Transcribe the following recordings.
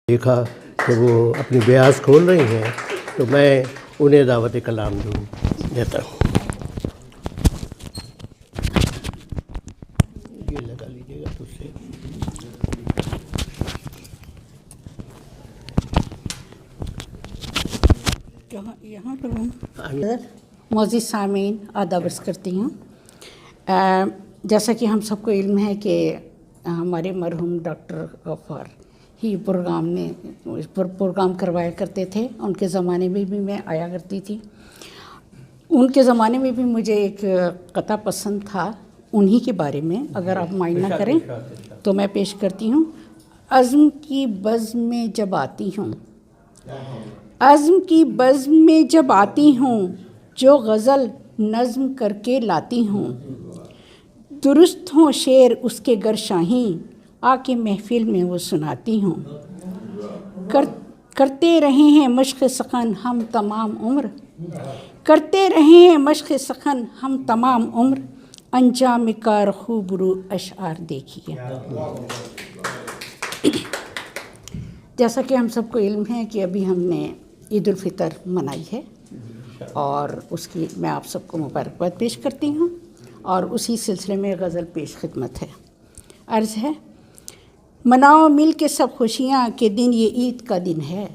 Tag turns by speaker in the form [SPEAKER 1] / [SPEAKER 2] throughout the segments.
[SPEAKER 1] دیکھا کہ وہ اپنی بیاس کھول رہی ہیں تو میں انہیں دعوت کلام دیتا ہوں. یہ لگا لیجیے گا تجھ سے.
[SPEAKER 2] یہاں پر ہوں. معزز سامعین آداب عرض کرتی ہوں. جیسا کہ ہم سب کو علم ہے کہ ہمارے مرحوم ڈاکٹر غفار ہی پروگرام کروایا کرتے تھے. ان کے زمانے میں بھی میں آیا کرتی تھی. ان کے زمانے میں بھی مجھے ایک قطعہ پسند تھا انہی کے بارے میں. اگر آپ مائنڈ نہ کریں تو میں پیش کرتی ہوں. عزم کی بزم میں جب آتی ہوں، عزم کی بزم میں جب آتی ہوں، جو غزل نظم کر کے لاتی ہوں، درست ہوں شعر اس کے گر شاہیں، آ کے محفل میں وہ سناتی ہوں. کرتے رہے ہیں مشق سخن ہم تمام عمر، کرتے رہے ہیں مشق سخن ہم تمام عمر، انجام کار خوب رو اشعار دیکھیے. جیسا کہ ہم سب کو علم ہے کہ ابھی ہم نے عید الفطر منائی ہے اور اس کی میں آپ سب کو مبارکباد پیش کرتی ہوں اور اسی سلسلے میں غزل پیش خدمت ہے. عرض ہے: مناؤ مل کے سب خوشیاں کہ دن یہ عید کا دن ہے،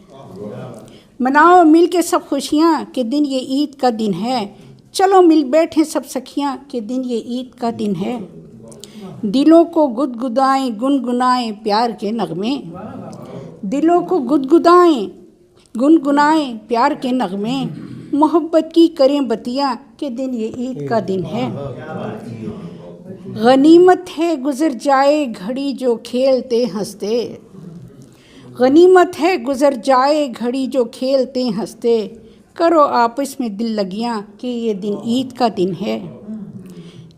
[SPEAKER 2] مناؤ مل کے سب خوشیاں کہ دن یہ عید کا دن ہے، چلو مل بیٹھیں سب سکھیاں کہ دن یہ عید کا دن ہے. دلوں کو گدگدائیں گنگنائیں پیار کے نغمے، دلوں کو گدگدائیں گنگنائیں پیار کے نغمے، محبت کی کریں بتیاں کہ دن یہ عید کا دن ہے. غنیمت ہے گزر جائے گھڑی جو کھیلتے ہنستے، غنیمت ہے گزر جائے گھڑی جو کھیلتے ہنستے، کرو آپس میں دل لگیاں کہ یہ دن عید کا دن ہے.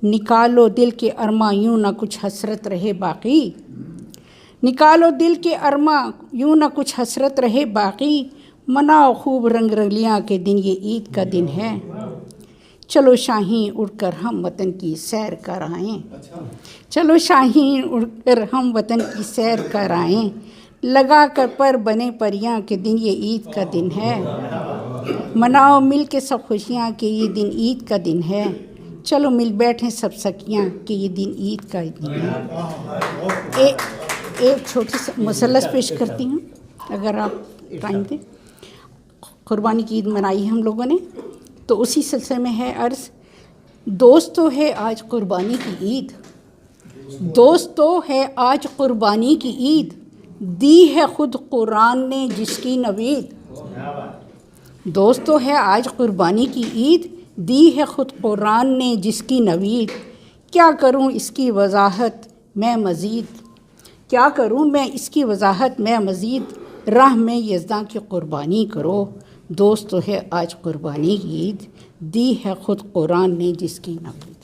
[SPEAKER 2] نکالو دل کے ارماں یوں نہ کچھ حسرت رہے باقی، نکالو دل کے ارماں یوں نہ کچھ حسرت رہے باقی، مناؤ خوب رنگ رنگلیاں کہ دن یہ عید کا دن ہے. چلو شاہین اڑ کر ہم وطن کی سیر کر آئیں، چلو شاہین اڑ کر ہم وطن کی سیر کر آئیں، لگا کر پر بنے پریاں کہ دن یہ عید کا دن ہے. مناؤ مل کے سب خوشیاں کہ یہ دن عید کا دن ہے، چلو مل بیٹھیں سب سکیاں کہ یہ دن عید کا دن ہے. ایک چھوٹی سی مثلث پیش کرتی ہوں اگر آپ ٹائم دیں. قربانی کی عید منائی ہم لوگوں نے تو اسی سلسلے میں ہے عرض: دوستو ہے آج قربانی کی عید، دوستو ہے آج قربانی کی عید، دی ہے خود قرآن نے جس کی نوید. دوستو ہے آج قربانی کی عید، دی ہے خود قرآن نے جس کی نوید. کیا کروں اس کی وضاحت میں مزید، کیا کروں میں اس کی وضاحت میں مزید، راہ میں یزداں کی قربانی کرو. دوستو ہے آج قربانی کی عید، دی ہے خود قرآن نے جس کی نوید.